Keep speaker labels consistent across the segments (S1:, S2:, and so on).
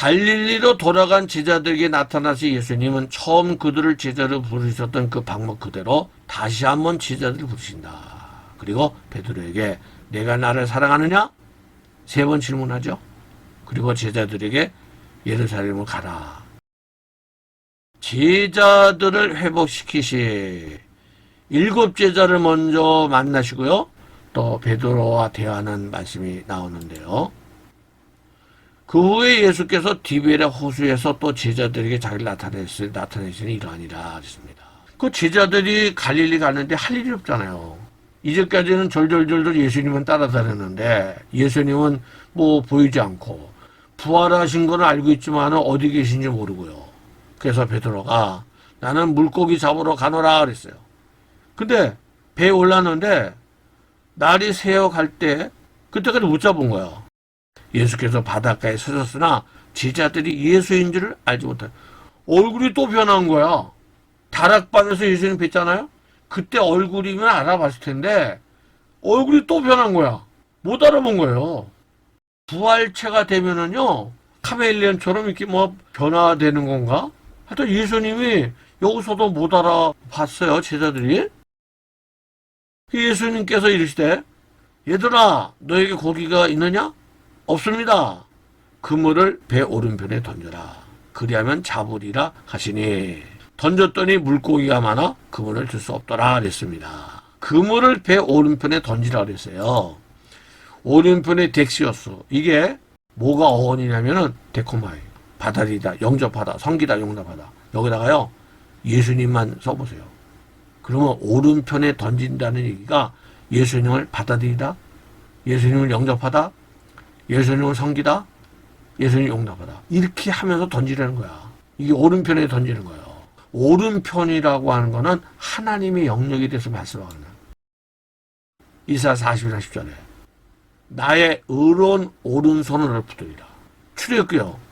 S1: 갈릴리로 돌아간 제자들에게 나타나신 예수님은 처음 그들을 제자로 부르셨던 그 방법 그대로 다시 한번 제자들을 부르신다. 그리고 베드로에게 내가 나를 사랑하느냐? 3번 질문하죠. 그리고 제자들에게 예루살렘을 가라. 제자들을 회복시키시. 7 제자를 먼저 만나시고요. 또 베드로와 대화하는 말씀이 나오는데요. 그 후에 예수께서 디베랴 호수에서 또 제자들에게 자기를 나타내시는 이러하니라 그랬습니다. 그 제자들이 갈릴리 갔는데 할 일이 없잖아요. 이제까지는 절절절절 예수님은 따라다녔는데 예수님은 뭐 보이지 않고 부활하신 건 알고 있지만 어디 계신지 모르고요. 그래서 베드로가 나는 물고기 잡으러 가노라 그랬어요. 근데 배에 올랐는데 날이 새어 갈 때 그때까지 못 잡은 거야. 예수께서 바닷가에 서셨으나 제자들이 예수인 줄을 알지 못해. 얼굴이 또 변한 거야. 다락방에서 예수님 뵀잖아요. 그때 얼굴이면 알아봤을 텐데 얼굴이 또 변한 거야. 못 알아본 거예요. 부활체가 되면은요 카멜레온처럼 이렇게 뭐 변화되는 건가? 하여튼 예수님이 여기서도 못 알아봤어요. 제자들이. 예수님께서 이르시되 얘들아 너에게 고기가 있느냐? 없습니다. 그물을 배 오른편에 던져라. 그리하면 잡으리라 하시니 던졌더니 물고기가 많아 그물을 들 수 없더라 그랬습니다. 그물을 배 오른편에 던지라 그랬어요. 오른편에 덱시오스. 이게 뭐가 어원이냐면은 데코마이. 받아들이다, 영접하다, 섬기다, 용납하다. 여기다가요 예수님만 써보세요. 그러면 오른편에 던진다는 얘기가 예수님을 받아들이다, 예수님을 영접하다, 예수님을 섬기다, 예수님을 용납하다. 이렇게 하면서 던지라는 거야. 이게 오른편에 던지는 거예요. 오른편이라고 하는 거는 하나님의 영역에 대해서 말씀하는 거예요. 이사야 40장 10절에 나의 의로운 오른손을 너를 붙들리라. 출애굽기요.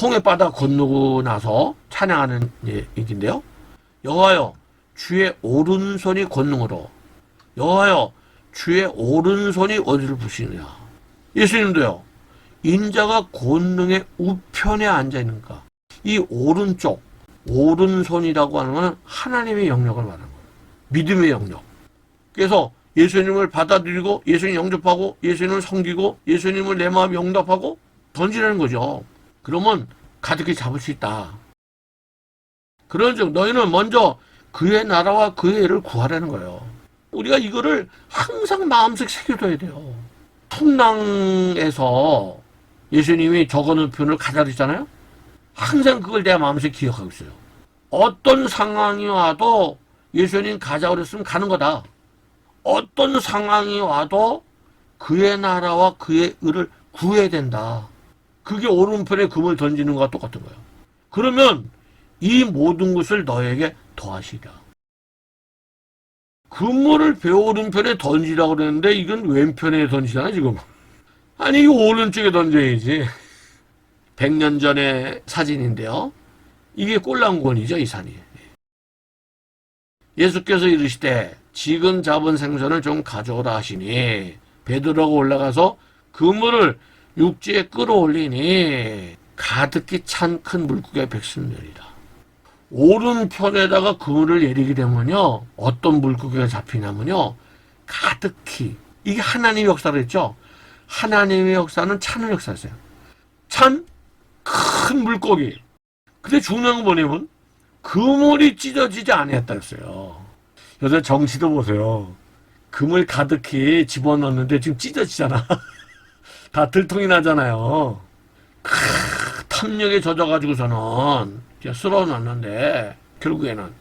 S1: 홍해 바다 건너고 나서 찬양하는 얘기인데요. 여호와여 주의 오른손이 권능으로 여호와여 주의 오른손이 어디를 부시느냐. 예수님도요. 인자가 권능의 우편에 앉아있는가. 이 오른쪽 오른손이라고 하는 것은 하나님의 영역을 말하는 거예요. 믿음의 영역. 그래서 예수님을 받아들이고 예수님 영접하고 예수님을 섬기고 예수님을 내 마음에 용납하고 던지라는 거죠. 그러면 가득히 잡을 수 있다. 그런즉 너희는 먼저 그의 나라와 그의 의를 구하라는 거예요. 우리가 이거를 항상 마음속에 새겨둬야 돼요. 풍랑에서 예수님이 적어놓은 표현을 가다르잖아요. 항상 그걸 내 마음속에 기억하고 있어요. 어떤 상황이 와도 예수님 가자고 그랬으면 가는 거다. 어떤 상황이 와도 그의 나라와 그의 의를 구해야 된다. 그게 오른편에 금을 던지는 것과 똑같은 거예요. 그러면 이 모든 것을 너에게 더하시리라. 그물을 배 오른편에 던지라고 그랬는데 이건 왼편에 던지잖아 지금. 아니 이거 오른쪽에 던져야지. 100년 전의 사진인데요. 이게 꼴랑권이죠 이 산이. 예수께서 이르시되 지금 잡은 생선을 좀 가져오라 하시니 베드로가 올라가서 그물을 육지에 끌어올리니 가득히 찬 큰 물고기가 110마리라. 오른편에다가 그물을 내리게 되면요 어떤 물고기가 잡히냐면요 가득히. 이게 하나님의 역사를 했죠. 하나님의 역사는 찬의 역사였어요. 찬 큰 물고기. 근데 중요한 건 뭐냐면 그물이 찢어지지 않았다 했어요. 요새 정치도 보세요. 그물 가득히 집어넣는데 지금 찢어지잖아. 다 들통이 나잖아요. 탐욕에 젖어가지고서는 쓸어놨는데 결국에는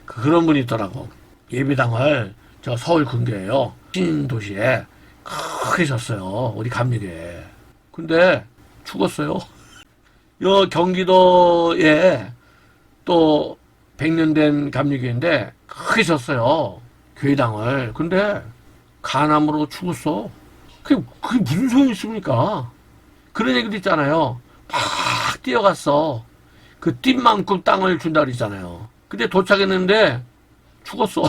S1: 그런 분이 있더라고. 예배당을 저 서울 근교에요. 신도시에 크게 졌어요. 우리 감리교에. 근데 죽었어요. 요 경기도에 또 100년 된 감리교인데 크게 졌어요. 교회당을. 근데 간암으로 죽었어. 그게 무슨 소용이 있습니까? 그런 얘기도 있잖아요. 막 뛰어갔어. 그 뛴만큼 땅을 준다 그러잖아요. 근데 도착했는데 죽었어.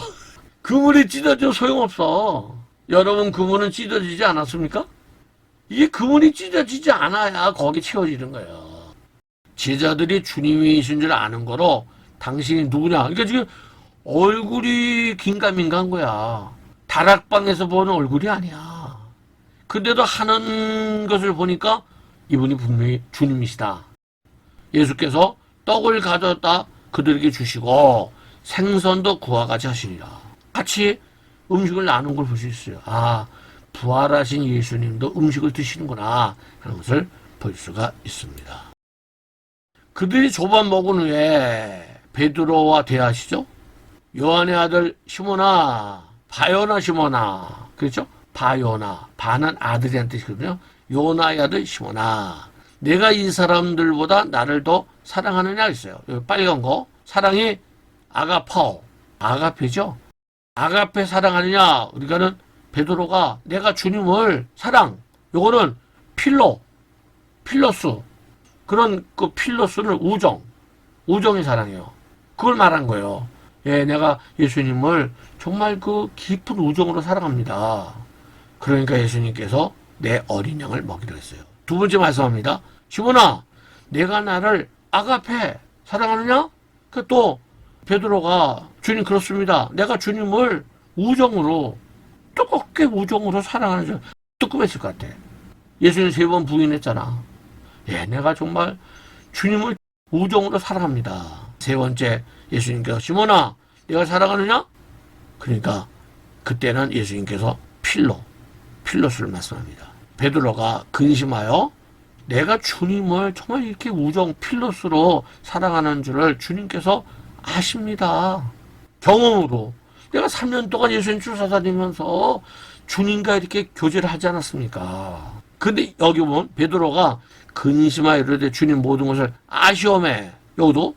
S1: 그물이 찢어져 소용없어. 여러분 그물은 찢어지지 않았습니까? 이게 그물이 찢어지지 않아야 거기 채워지는 거예요. 제자들이 주님이신 줄 아는 거로 당신이 누구냐. 그러니까 지금 얼굴이 긴가민가한 거야. 다락방에서 보는 얼굴이 아니야. 근데도 하는 것을 보니까 이분이 분명히 주님이시다. 예수께서 떡을 가져다 그들에게 주시고 생선도 그와 같이 하시니라. 같이 음식을 나눈 걸 볼 수 있어요. 아, 부활하신 예수님도 음식을 드시는구나 하는 것을 볼 수가 있습니다. 그들이 조반 먹은 후에 베드로와 대하시죠. 요한의 아들 시몬아, 바요나 시몬아, 그렇죠? 바요나, 바는 아들이란 뜻이거든요. 요나의 아들 시몬아, 내가 이 사람들보다 나를 더 사랑하느냐 했어요. 여기 빨간 거, 사랑이 아가파오, 아가페죠. 아가페 사랑하느냐. 우리가는 베드로가 내가 주님을 사랑, 요거는 필로스, 그런 그 필로스는 우정의 사랑이에요. 그걸 말한 거예요. 예, 내가 예수님을 정말 그 깊은 우정으로 사랑합니다. 그러니까 예수님께서 내 어린 양을 먹이려 했어요. 두 번째 말씀합니다. 시몬아, 내가 나를 아가페 사랑하느냐? 그 또 베드로가 주님 그렇습니다. 내가 주님을 우정으로 뜨겁게 우정으로 사랑하는 줄 뜨끔했을 것 같아. 예수님 3번 부인했잖아. 예, 내가 정말 주님을 우정으로 사랑합니다. 세 번째 예수님께서 시몬아, 내가 사랑하느냐? 그러니까 그때는 예수님께서 필로스를 말씀합니다. 베드로가 근심하여 내가 주님을 정말 이렇게 필로스로 사랑하는 줄을 주님께서 아십니다. 경험으로. 내가 3년 동안 예수님 쫓아다니면서 주님과 이렇게 교제를 하지 않았습니까? 근데 여기 보면 베드로가 근심하여 이르되 주님 모든 것을 아시오매. 여기도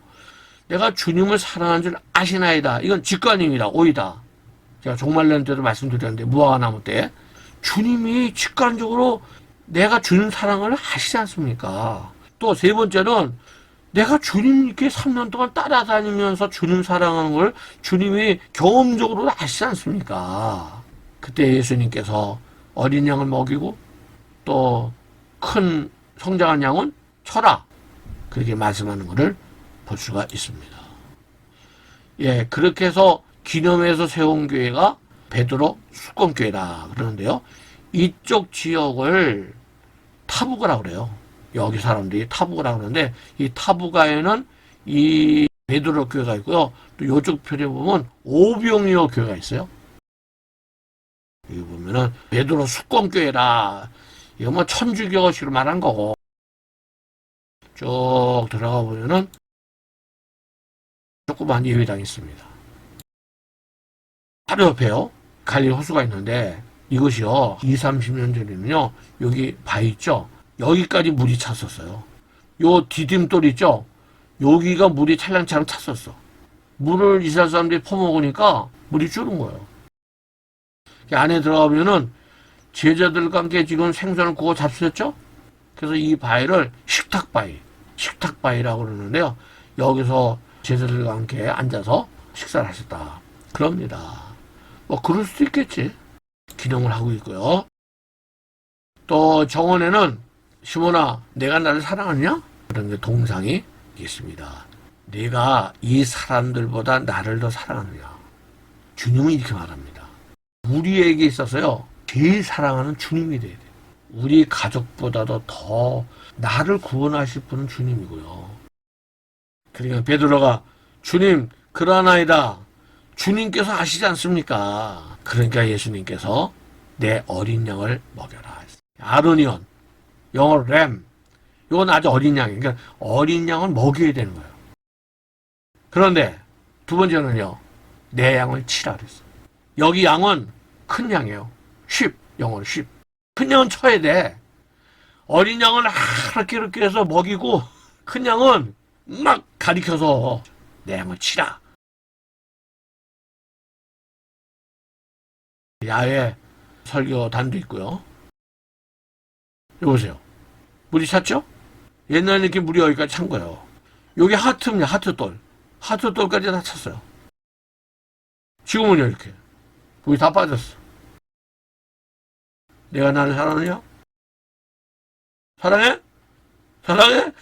S1: 내가 주님을 사랑하는 줄 아시나이다. 이건 직관입니다. 오이다. 제가 종말론 때도 말씀드렸는데 무화과나무 때 주님이 직관적으로 내가 주님 사랑을 아시지 않습니까? 또 세 번째는 내가 주님께 3년 동안 따라다니면서 주님 사랑하는 걸 주님이 경험적으로 아시지 않습니까? 그때 예수님께서 어린 양을 먹이고 또 큰 성장한 양은 쳐라. 그렇게 말씀하는 것을 볼 수가 있습니다. 예, 그렇게 해서 기념해서 세운 교회가 베드로 수권교회라 그러는데요. 이쪽 지역을 타부가라 그래요. 여기 사람들이 타부가라 그러는데 이 타부가에는 이 베드로 교회가 있고요. 또 이쪽 편에 보면 오병이어 교회가 있어요. 여기 보면은 베드로 수권교회라. 이거 뭐 천주교식으로 말한 거고. 쭉 들어가 보면은 조그만 예배당이 있습니다. 바로 옆에요. 갈릴 호수가 있는데 이것이요. 20-30년 전에는요. 여기 바위 있죠. 여기까지 물이 찼었어요. 요 디딤돌 있죠. 여기가 물이 찰랑찰랑 찼었어. 물을 이스라엘 사람들이 퍼먹으니까 물이 줄은 거예요. 안에 들어가면은 제자들과 함께 지금 생선을 구워 잡수셨죠? 그래서 이 바위를 식탁바위라고 그러는데요. 여기서 제자들과 함께 앉아서 식사를 하셨다. 그럽니다. 뭐 그럴 수도 있겠지. 기념을 하고 있고요. 또 정원에는 시몬아, 내가 나를 사랑하느냐? 그런 동상이 있습니다. 내가 이 사람들보다 나를 더 사랑하느냐? 주님은 이렇게 말합니다. 우리에게 있어서요, 제일 사랑하는 주님이 돼야 돼. 우리 가족보다도 더 나를 구원하실 분은 주님이고요. 그러니까 베드로가 주님, 그러나이다. 주님께서 아시지 않습니까? 그러니까 예수님께서 내 어린 양을 먹여라. 아르니온, 영어로 램. 이건 아주 어린 양이에요. 그러니까 어린 양을 먹여야 되는 거예요. 그런데 두 번째는요, 내 양을 치라 그랬어요. 여기 양은 큰 양이에요. sheep, 영어로 sheep. 큰 양은 쳐야 돼. 어린 양은 이렇게 해서 먹이고 큰 양은 막 가리켜서 내 양을 치라. 야외 설교단도 있고요. 여기 보세요. 물이 찼죠? 옛날에 이렇게 물이 여기까지 찬 거예요. 여기 하트입니다. 하트돌. 하트돌까지 다 찼어요. 지금은요, 이렇게. 물이 다 빠졌어. 내가 나를 사랑하느냐? 사랑해? 사랑해?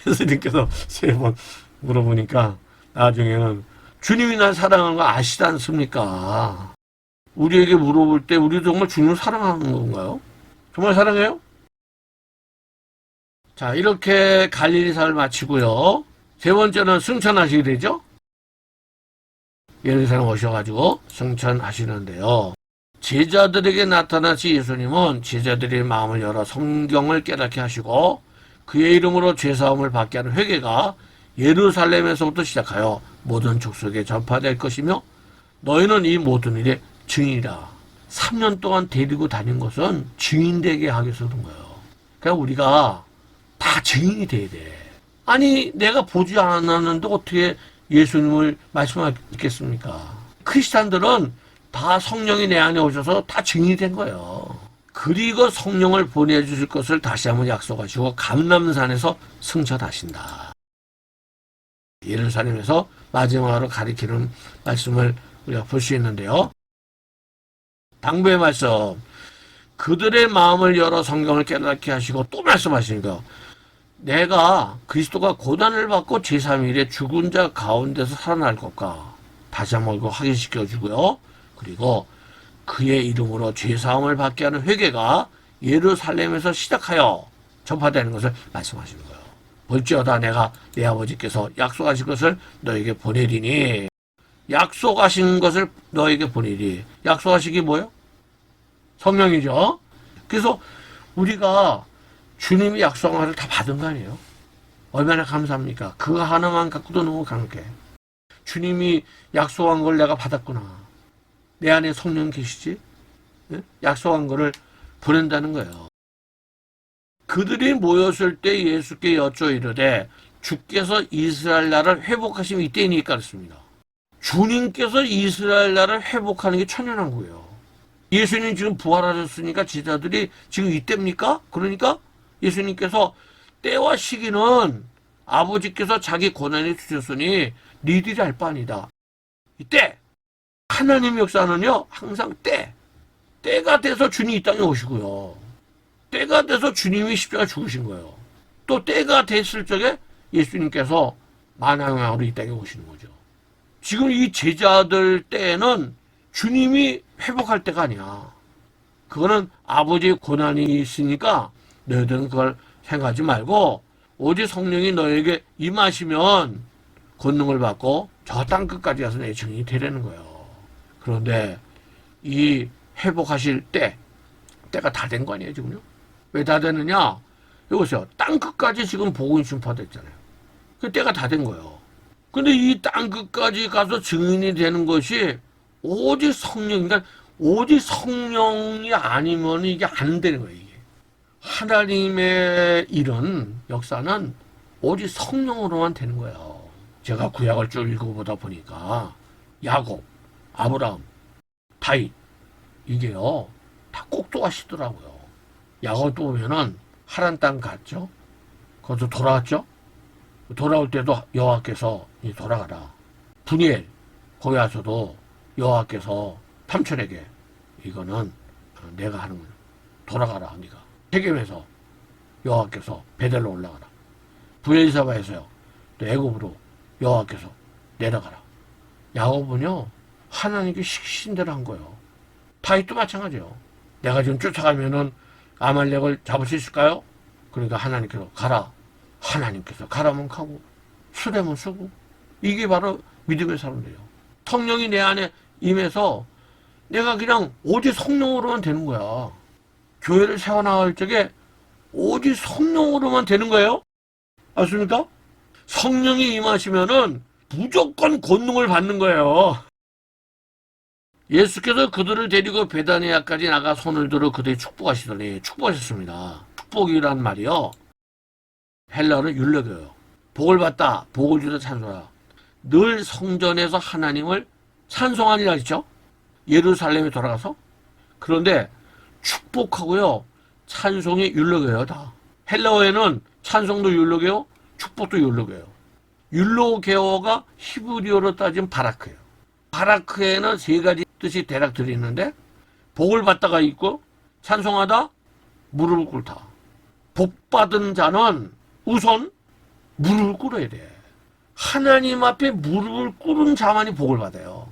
S1: 예수님께서 3번 물어보니까 나중에는 주님이 날 사랑하는 거 아시지 않습니까? 우리에게 물어볼 때 우리 정말 주님을 사랑하는 건가요? 정말 사랑해요? 자, 이렇게 갈릴리사를 마치고요. 3번째는 승천하시게 되죠. 예루살렘 오셔가지고 승천하시는데요. 제자들에게 나타나신 예수님은 제자들의 마음을 열어 성경을 깨닫게 하시고 그의 이름으로 죄사함을 받게 하는 회개가 예루살렘에서부터 시작하여 모든 족속에 전파될 것이며 너희는 이 모든 일의 증인이라. 3년 동안 데리고 다닌 것은 증인되게 하기 위해서 그런 거예요. 그러니까 우리가 다 증인이 돼야 돼. 아니 내가 보지 않았는데 어떻게 예수님을 말씀하겠습니까? 크리스찬들은 다 성령이 내 안에 오셔서 다 증인이 된 거예요. 그리고 성령을 보내주실 것을 다시 한번 약속하시고 감람산에서 승천하신다. 예루살렘에서 마지막으로 가리키는 말씀을 우리가 볼 수 있는데요. 당부의 말씀. 그들의 마음을 열어 성경을 깨닫게 하시고 또 말씀하시니까 내가 그리스도가 고난을 받고 제3일에 죽은 자 가운데서 살아날 것과 다시 한번 이거 확인시켜 주고요. 그리고 그의 이름으로 죄사함을 받게 하는 회개가 예루살렘에서 시작하여 전파되는 것을 말씀하시는 거예요. 볼지어다 내가 내 아버지께서 약속하신 것을 너에게 보내리니. 약속하신 것을 너에게 보내리. 약속하신 게 뭐예요? 성령이죠. 그래서 우리가 주님이 약속한 것을 다 받은 거 아니에요? 얼마나 감사합니까? 그거 하나만 갖고도 너무 감격해. 주님이 약속한 걸 내가 받았구나. 내 안에 성령 계시지? 약속한 거를 보낸다는 거예요. 그들이 모였을 때 예수께 여쭈어 이르되 주께서 이스라엘 나라를 회복하시면 이때이니까 그렇습니다. 주님께서 이스라엘 나라를 회복하는 게 천연한거예요. 예수님 지금 부활하셨으니까 제자들이 지금 이때입니까? 그러니까 예수님께서 때와 시기는 아버지께서 자기 고난에 주셨으니 니들이 알 바 아니다. 이때 하나님 역사는요 항상 때가 돼서 주님이 이 땅에 오시고요. 때가 돼서 주님이 십자가 죽으신 거예요. 또 때가 됐을 적에 예수님께서 만왕왕으로 이 땅에 오시는 거죠. 지금 이 제자들 때는 주님이 회복할 때가 아니야. 그거는 아버지의 고난이 있으니까 너희들은 그걸 생각하지 말고 오직 성령이 너에게 임하시면 권능을 받고 저 땅 끝까지 가서 내 증인이 되라는 거예요. 그런데 이 회복하실 때가 다 된 거 아니에요 지금요? 왜 다 되느냐? 여기 보세요. 땅 끝까지 지금 복음이 전파됐잖아요. 그 때가 다 된 거예요. 근데 이 땅 끝까지 가서 증인이 되는 것이 오직 성령, 그러니까 오직 성령이 아니면 이게 안 되는 거예요. 이게. 하나님의 일은, 역사는 오직 성령으로만 되는 거예요. 제가 구약을 쭉 읽어보다 보니까 야곱, 아브라함, 다윗 이게요 다 꼭두가시더라고요. 야곱도 보면은 하란 땅 갔죠. 거기서 돌아왔죠. 돌아올 때도 여호와께서 돌아가라. 분이엘 거기 와서도 여호와께서 삼촌에게 이거는 내가 하는 거야. 돌아가라 네가. 세겜에서 여호와께서 베델로 올라가라. 부엘사바에서요 또 애굽으로 여호와께서 내려가라. 야곱은요 하나님께 시키신 대로 한 거예요. 다윗도 마찬가지예요. 내가 지금 쫓아가면은 아말렉을 잡을 수 있을까요? 그러니까 하나님께서 가라. 하나님께서 가라면 가고 쓰려면 쓰고. 이게 바로 믿음의 사람들이에요. 성령이 내 안에 임해서 내가 그냥 오직 성령으로만 되는 거야. 교회를 세워나갈 적에 오직 성령으로만 되는 거예요. 아십니까? 성령이 임하시면은 무조건 권능을 받는 거예요. 예수께서 그들을 데리고 베다니아까지 나가 손을 들어 그들이 축복하시더니 축복하셨습니다. 축복이란 말이요 헬라어로 율력이에요. 복을 받다, 복을 주다 찬송하라. 늘 성전에서 하나님을 찬송하니라 했죠. 예루살렘에 돌아가서. 그런데 축복하고요 찬송이 율력이에요. 다 헬라어에는 찬송도 율력이에요, 축복도 율력이에요. 율로게어가 히브리어로 따지면 바라크예요. 바라크에는 3가지 뜻이 대략 들어있는데 복을 받다가 있고 찬송하다 무릎을 꿇다. 복 받은 자는 우선 무릎을 꿇어야 돼. 하나님 앞에 무릎을 꿇은 자만이 복을 받아요.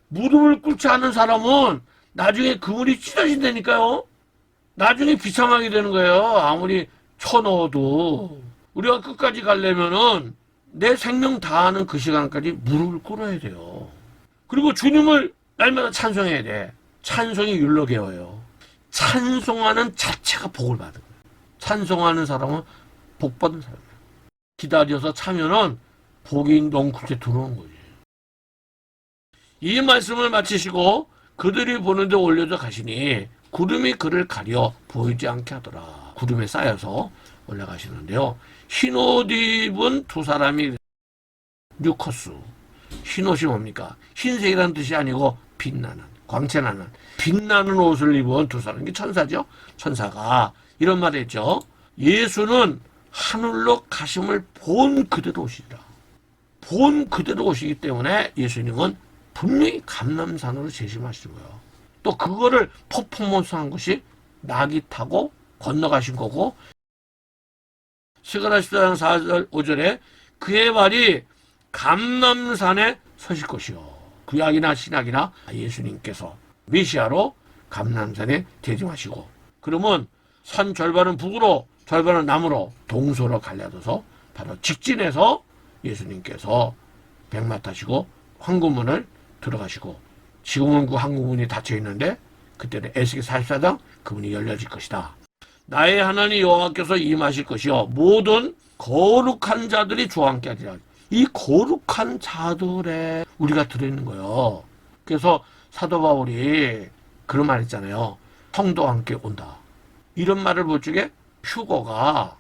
S1: 무릎을 꿇지 않은 사람은 나중에 그물이 찢어진다니까요. 나중에 비참하게 되는 거예요. 아무리 쳐넣어도. 우리가 끝까지 가려면은 내 생명 다하는 그 시간까지 무릎을 꿇어야 돼요. 그리고 주님을 날마다 찬송해야 돼. 찬송이 율로게어예요. 찬송하는 자체가 복을 받은 거예요. 찬송하는 사람은 복 받은 사람이에요. 기다려서 차면은 복이 넝쿨게 들어오는 거지. 이 말씀을 마치시고 그들이 보는데 올려져 가시니 구름이 그를 가려 보이지 않게 하더라. 구름에 쌓여서 올라가시는데요. 흰옷 입은 두 사람이 뉴커스. 흰옷이 뭡니까? 흰색이라는 뜻이 아니고 빛나는, 광채나는, 빛나는 옷을 입은 두 사람. 이게 천사죠? 천사가 이런 말을 했죠. 예수는 하늘로 가심을 본 그대로 오시리라. 본 그대로 오시기 때문에 예수님은 분명히 감람산으로 재림하신 거예요. 또 그거를 퍼포먼스한 것이 낙이 타고 건너가신 거고, 스가랴 14장 4절 5절에 그의 발이 감람산에 서실 것이요. 구약이나 신약이나 예수님께서 메시아로 감람산에 재림하시고, 그러면 산 절반은 북으로 절반은 남으로 동서로 갈라져서 바로 직진해서 예수님께서 백마 타시고 황구문을 들어가시고, 지금은 그 황구문이 닫혀 있는데 그때는 에스겔 44장 그 문이 열려질 것이다. 나의 하나님 여호와께서 임하실 것이요 모든 거룩한 자들이 주와 함께 하리라. 이 거룩한 자들에 우리가 들어있는 거예요. 그래서 사도 바울이 그런 말 했잖아요. 성도와 함께 온다. 이런 말을 볼 적에 휴거가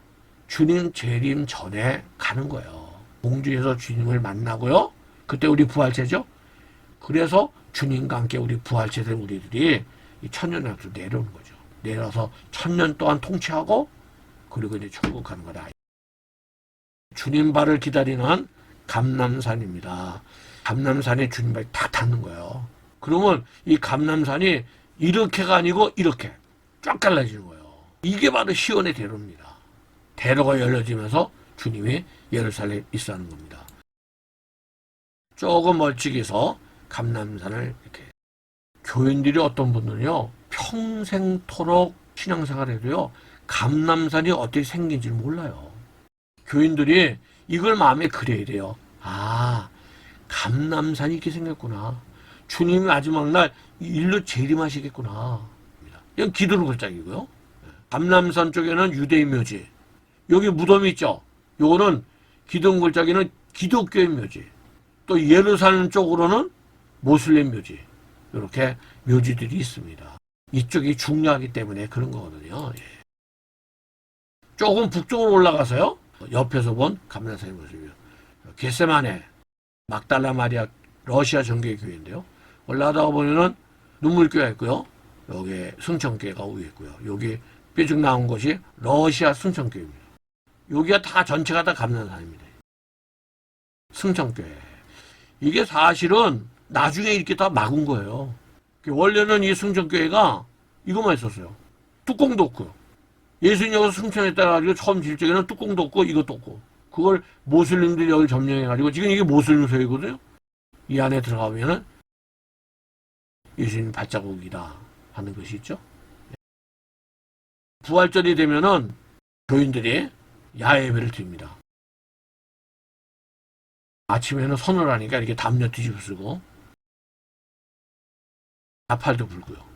S1: 주님 재림 전에 가는 거예요. 공주에서 주님을 만나고요. 그때 우리 부활체죠. 그래서 주님과 함께 우리 부활체된 우리들이 이 천년왕국으로 내려오는 거죠. 내려서 천년 동안 통치하고 그리고 이제 천국 가는 거다. 주님 발을 기다리는 감람산입니다. 감람산에 주님 발이 다 닿는 거예요. 그러면 이 감람산이 이렇게가 아니고 이렇게 쫙 갈라지는 거예요. 이게 바로 시온의 대로입니다. 대로가 열려지면서 주님이 예루살렘에 입성하는 겁니다. 조금 멀찍이서 감람산을 이렇게, 교인들이 어떤 분들은요 평생토록 신앙생활을 해도요 감람산이 어떻게 생긴지 몰라요. 교인들이 이걸 마음에 그려야 돼요. 아, 감람산이 이렇게 생겼구나. 주님이 마지막 날 일로 재림하시겠구나. 이건 기도는 글자이고요. 감람산 쪽에는 유대인 묘지, 여기 무덤이 있죠. 요거는 기둥 골짜기는 기독교의 묘지, 또 예루살렘 쪽으로는 모슬렘 묘지, 이렇게 묘지들이 있습니다. 이쪽이 중요하기 때문에 그런 거거든요. 예. 조금 북쪽으로 올라가서요, 옆에서 본 감람산의 모습이에요. 겟세마네, 막달라 마리아 러시아 정교회 교회인데요. 올라가다가 보면은 눈물교회가 있고요. 여기 승천교회가 위에 있고요. 여기 뾰족 나온 것이 러시아 승천교회입니다. 여기가 다 전체가 다 감람산입니다. 승천교회. 이게 사실은 나중에 이렇게 다 막은 거예요. 원래는 이 승천교회가 이것만 있었어요. 뚜껑도 없고요. 예수님 여기서 승천했다가지고 처음 질 적에는 뚜껑도 없고 이것도 없고, 그걸 모슬림들이 여기 점령해가지고 지금 이게 모슬림 소유거든요. 이 안에 들어가면은 예수님 발자국이다 하는 것이 있죠. 부활절이 되면은 교인들이 야예배를 드립니다. 아침에는 서늘하니까 이렇게 담요 뒤집어 쓰고 나팔도 불고요.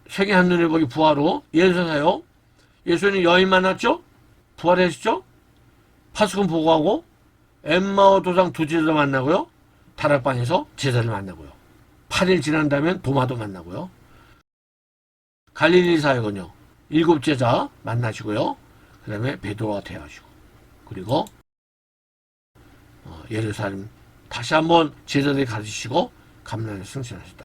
S1: 세계 한눈에 보기 부활로 예수사요. 예수님 여인 만났죠? 부활하셨죠? 파수꾼 보고하고 엠마오 도상 두 제자 만나고요. 다락방에서 제자를 만나고요. 8일 지난 다음엔 도마도 만나고요. 갈릴리 사역은요 7 제자 만나시고요. 그 다음에 베드로와 대화하시고, 그리고 예루살렘 다시 한번 제자들이 가르치시고 감람산에 승천하셨다.